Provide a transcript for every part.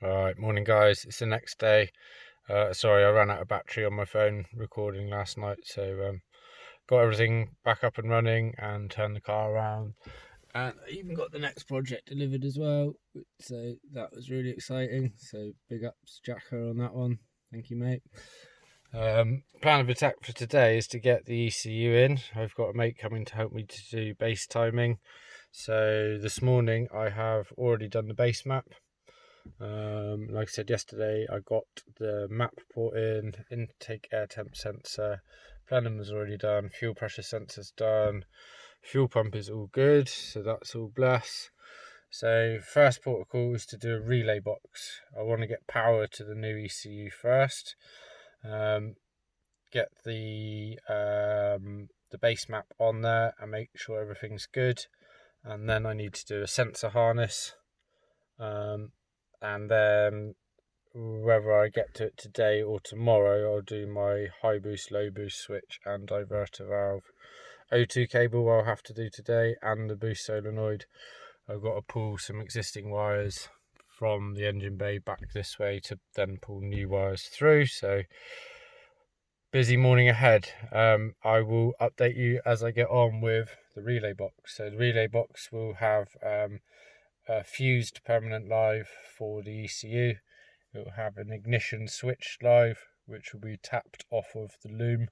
Alright, morning guys, it's the next day. Sorry, I ran out of battery on my phone recording last night, so got everything back up and running and turned the car around. And I even got the next project delivered as well, so that was really exciting. So big ups Jacker on that one, thank you mate. Plan of attack for today is to get the ECU in. I've got a mate coming to help me to do base timing. So this morning I have already done the base map. Like I said yesterday, I got the map port in, intake air temp sensor, plenum was already done, fuel pressure sensor's done, fuel pump is all good, so that's all bless. So first protocol is to do a relay box. I want to get power to the new ECU first, get the base map on there and make sure everything's good, and then I need to do a sensor harness. And then whether I get to it today or tomorrow, I'll do my high boost, low boost switch and diverter valve. O2 cable I'll have to do today, and the boost solenoid. I've got to pull some existing wires from the engine bay back this way to then pull new wires through. So busy morning ahead. I will update you as I get on with the relay box. So the relay box will have fused permanent live for the ECU. It will have an ignition switch live, which will be tapped off of the loom,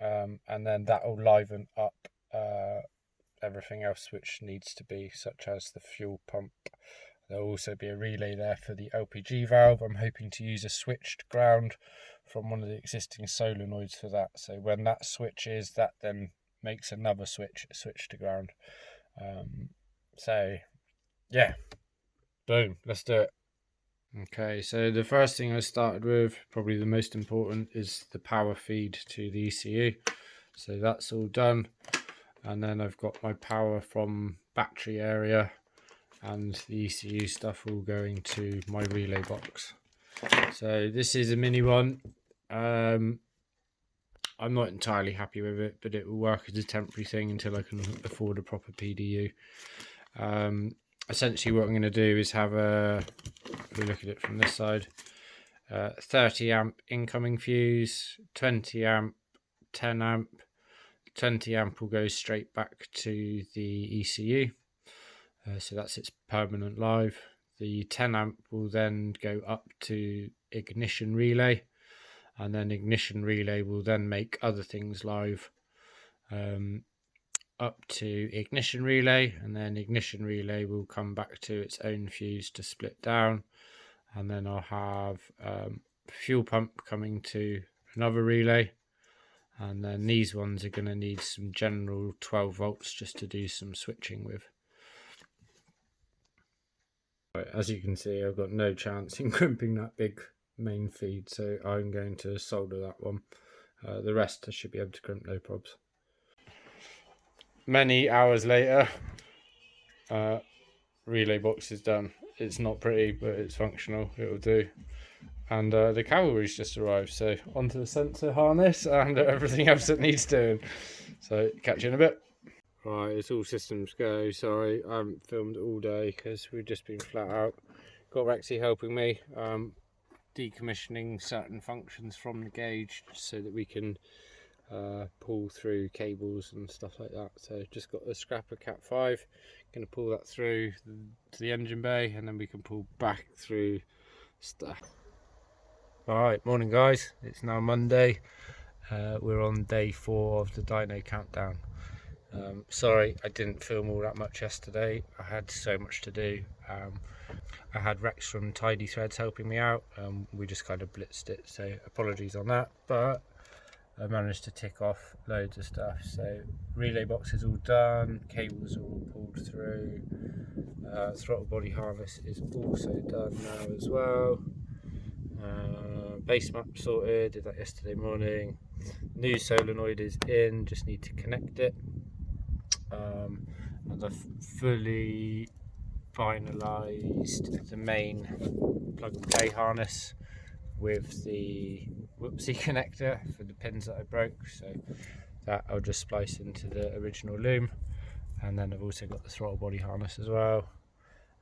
and then that will liven up everything else which needs to be, such as the fuel pump. There will also be a relay there for the LPG valve. I'm hoping to use a switched ground from one of the existing solenoids for that. So when that switches, that then makes another switch to ground. So yeah, boom, let's do it. Okay, so the first thing I started with, probably the most important, is the power feed to the ECU. So that's all done, and then I've got my power from battery area and the ECU stuff all going to my relay box. So this is a mini one. I'm not entirely happy with it, but it will work as a temporary thing until I can afford a proper PDU. Essentially what I'm going to do is have if we look at it from this side, 30 amp incoming fuse, 20 amp, 10 amp. 20 amp will go straight back to the ECU, so that's its permanent live. The 10 amp will then go up to ignition relay, and then ignition relay will then make other things live up to ignition relay, and then ignition relay will come back to its own fuse to split down, and then I'll have fuel pump coming to another relay, and then these ones are going to need some general 12 volts just to do some switching with. Right, as you can see, I've got no chance in crimping that big main feed, so I'm going to solder that one. The rest I should be able to crimp, no probs. Many hours later, relay box is done. It's not pretty, but it's functional, it'll do. And the cavalry's just arrived, so onto the sensor harness and everything else that needs doing. So catch you in a bit. Right, it's all systems go. Sorry, I haven't filmed all day because we've just been flat out. Got Rexy helping me decommissioning certain functions from the gauge so that we can pull through cables and stuff like that. So just got a scrapper Cat 5, going to pull that through to the engine bay, and then we can pull back through stuff. Alright, morning guys, it's now Monday. We're on day 4 of the Dyno countdown. Sorry I didn't film all that much yesterday, I had so much to do. I had Rex from Tidy Threads helping me out, we just kind of blitzed it, so apologies on that, but I managed to tick off loads of stuff. So relay box is all done, cables are all pulled through, throttle body harness is also done now as well. Base map sorted, did that yesterday morning. New solenoid is in, just need to connect it. And I've fully finalised the main plug and play harness with the whoopsie connector for the pins that I broke, so that I'll just splice into the original loom. And then I've also got the throttle body harness as well.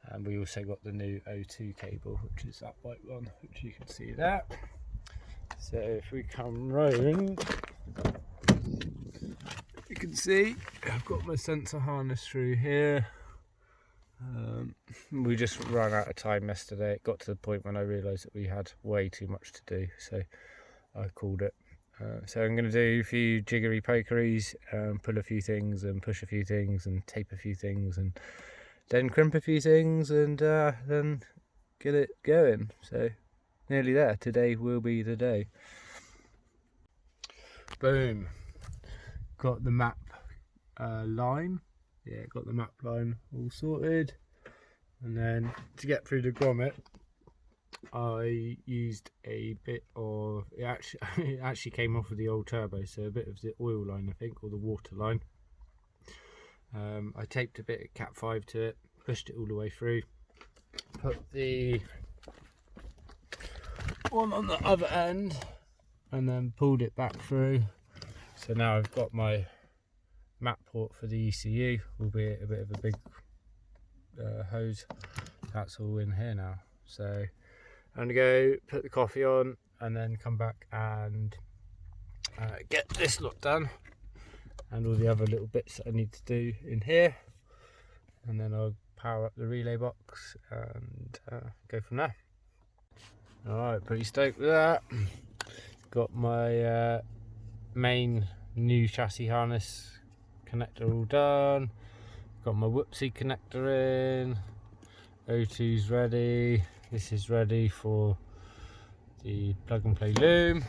And we also got the new O2 cable, which is that white one, which you can see there. So if we come round, you can see I've got my sensor harness through here. We just ran out of time yesterday. It got to the point when I realised that we had way too much to do, so I called it. So I'm going to do a few jiggery pokeries, pull a few things and push a few things and tape a few things and then crimp a few things and then get it going. So nearly there. Today will be the day. Boom. Got the map line. Yeah, got the map line all sorted. And then to get through the grommet, I used a bit of, it actually came off of the old turbo, so a bit of the oil line, I think, or the water line. I taped a bit of Cat 5 to it, pushed it all the way through, put the one on the other end, and then pulled it back through. So now I've got my map port for the ECU, albeit a bit of a big hose. That's all in here now. So I'm gonna go put the coffee on and then come back and get this lot done and all the other little bits that I need to do in here, and then I'll power up the relay box and go from there. Alright, pretty stoked with that. Got my main new chassis harness connector all done. Got my whoopsie connector in. O2's ready. This is ready for the plug and play loom.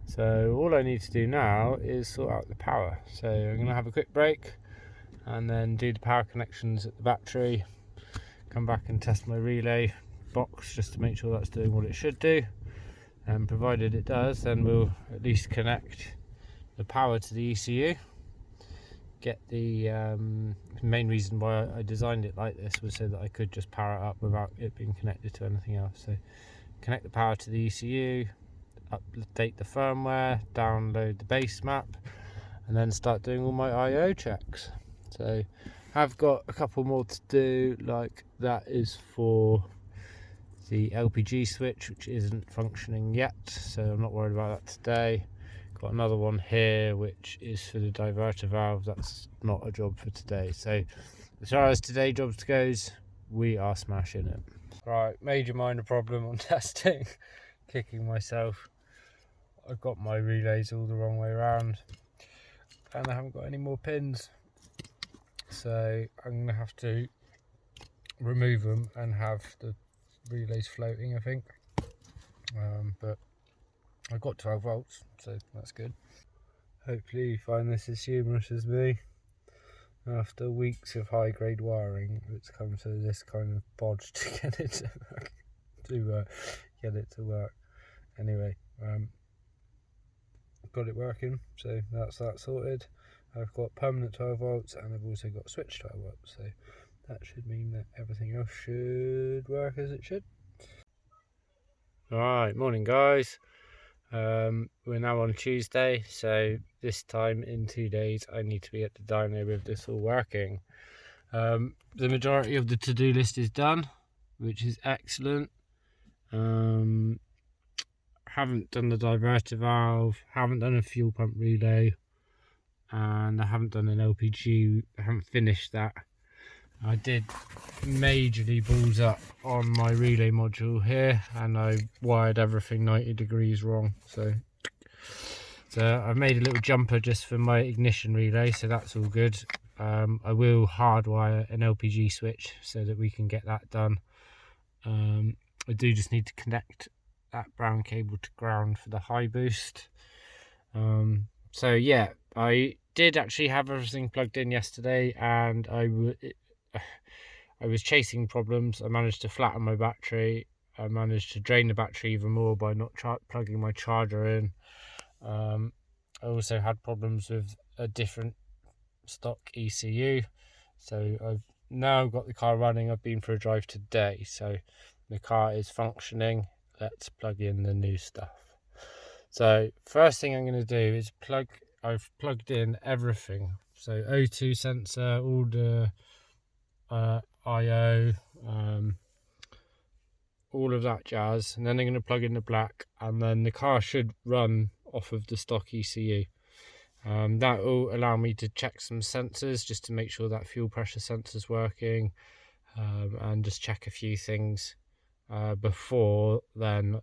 So all I need to do now is sort out the power. So I'm going to have a quick break and then do the power connections at the battery. Come back and test my relay box just to make sure that's doing what it should do. And provided it does, then we'll at least connect the power to the ECU. Get the main reason why I designed it like this was so that I could just power it up without it being connected to anything else. So connect the power to the ECU, update the firmware, download the base map, and then start doing all my I/O checks. So I've got a couple more to do, like that is for the LPG switch, which isn't functioning yet, so I'm not worried about that today. Got another one here which is for the diverter valve. That's not a job for today. So as far as today jobs goes, we are smashing it. Right, major minor problem on testing. Kicking myself. I've got my relays all the wrong way around and I haven't got any more pins, so I'm gonna have to remove them and have the relays floating, I think. But I've got 12 volts, so that's good. Hopefully you find this as humorous as me. After weeks of high grade wiring, it's come to this kind of bodge to get it to work. Anyway, got it working, so that's that sorted. I've got permanent 12 volts and I've also got switch 12 volts, so that should mean that everything else should work as it should. Alright, morning guys. We're now on Tuesday, so this time in 2 days I need to be at the dyno with this all working. The majority of the to-do list is done, which is excellent. Haven't done the diverter valve, haven't done a fuel pump relay, and I haven't done an LPG. I haven't finished that. I did majorly balls up on my relay module here, and I wired everything 90 degrees wrong. So I've made a little jumper just for my ignition relay, so that's all good. I will hardwire an LPG switch so that we can get that done. I do just need to connect that brown cable to ground for the high boost. So yeah, I did actually have everything plugged in yesterday, and I was chasing problems. I managed to flatten my battery. I managed to drain the battery even more by not plugging my charger in. I also had problems with a different stock ECU. So I've now got the car running. I've been for a drive today, so the car is functioning. Let's plug in the new stuff. So first thing I'm going to do is I've plugged in everything. So O2 sensor, all the IO, all of that jazz, and then I'm going to plug in the black, and then the car should run off of the stock ECU. That will allow me to check some sensors just to make sure that fuel pressure sensor's working, and just check a few things before then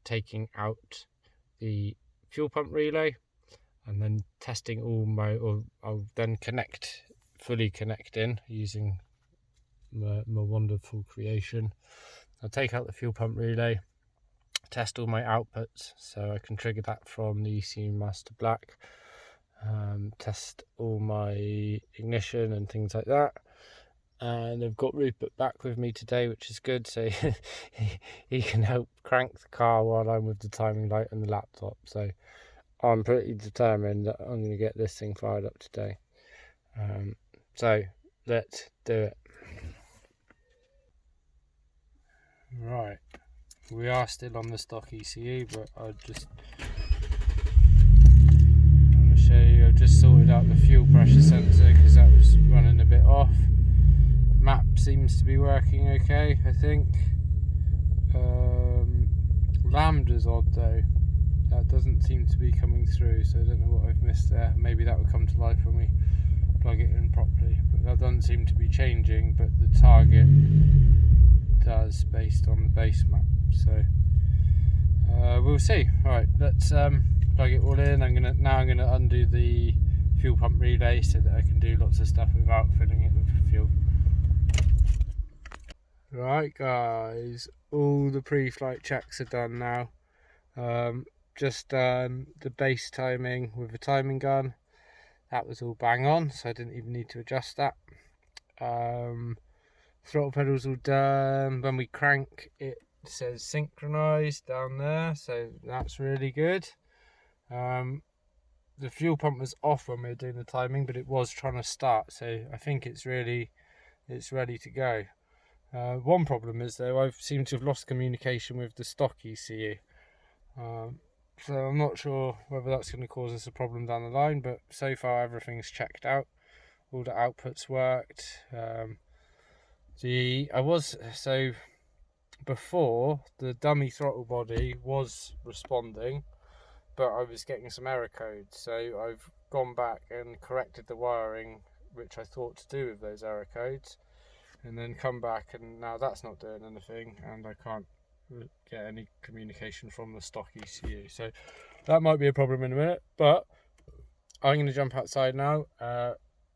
taking out the fuel pump relay, and then testing all my, or I'll then fully connect in using my wonderful creation. I'll take out the fuel pump relay, test all my outputs so I can trigger that from the ECU Master Black, test all my ignition and things like that. And I've got Rupert back with me today, which is good, so he can help crank the car while I'm with the timing light and the laptop. So I'm pretty determined that I'm going to get this thing fired up today. So let's do it. Right, we are still on the stock ECU, but I want to show you, I've just sorted out the fuel pressure sensor because that was running a bit off. Map seems to be working okay, I think. Lambda's odd though, that doesn't seem to be coming through, so I don't know what I've missed there. Maybe that will come to life when we plug it in properly, but that doesn't seem to be changing, but the target does based on the base map, so we'll see. Right, let's plug it all in. I'm gonna undo the fuel pump relay so that I can do lots of stuff without filling it with fuel. Right guys, all the pre-flight checks are done now. Just done the base timing with the timing gun. That was all bang on, so I didn't even need to adjust that. Throttle pedals all done. When we crank, it says synchronized down there, so that's really good. The fuel pump was off when we were doing the timing, but it was trying to start, so I think it's ready to go. One problem is though, I've seemed to have lost communication with the stock ECU, so I'm not sure whether that's going to cause us a problem down the line, but so far everything's checked out, all the outputs worked. Before, the dummy throttle body was responding, but I was getting some error codes, so I've gone back and corrected the wiring which I thought to do with those error codes, and then come back, and now that's not doing anything, and I can't get any communication from the stock ECU, so that might be a problem in a minute. But I'm going to jump outside now.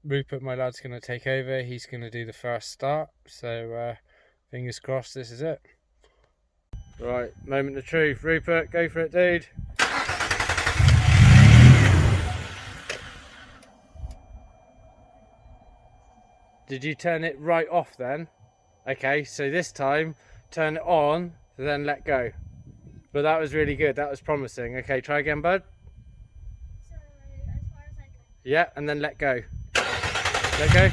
Rupert, my lad's going to take over. He's going to do the first start, so fingers crossed this is it. Right, moment of truth. Rupert, go for it, dude. Did you turn it right off then? Okay, so this time turn it on, then let go. But that was really good, that was promising. Okay, try again, bud. So, as far as I can. Yeah, and then let go. Let go.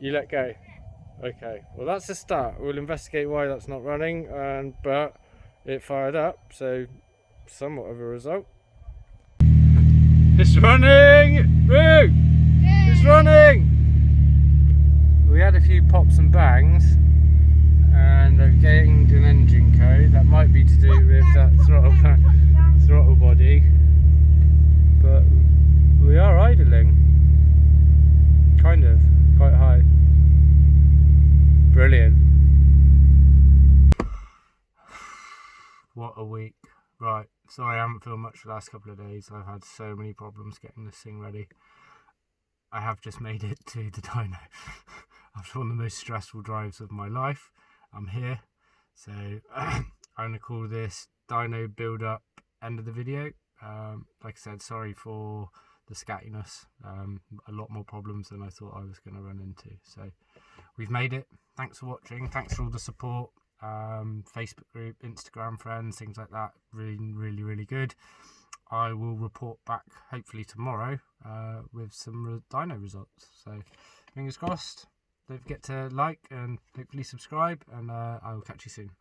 You let go? Okay, well that's a start. We'll investigate why that's not running, but it fired up, so somewhat of a result. It's running! Woo! It's running! We had a few pops and bangs, and I've gained an engine code. That might be to do with that throttle body, but we are idling. Kind of, quite high. Brilliant. What a week. Right, sorry I haven't filmed much the last couple of days. I've had so many problems getting this thing ready. I have just made it to the dyno. After one of the most stressful drives of my life, I'm here. So I'm going to call this dyno build up end of the video. Like I said, sorry for the scattiness. A lot more problems than I thought I was going to run into. So we've made it. Thanks for watching. Thanks for all the support. Facebook group, Instagram friends, things like that. Really good. I will report back hopefully tomorrow with some dyno results. So fingers crossed. Don't forget to like and hopefully subscribe, and I will catch you soon.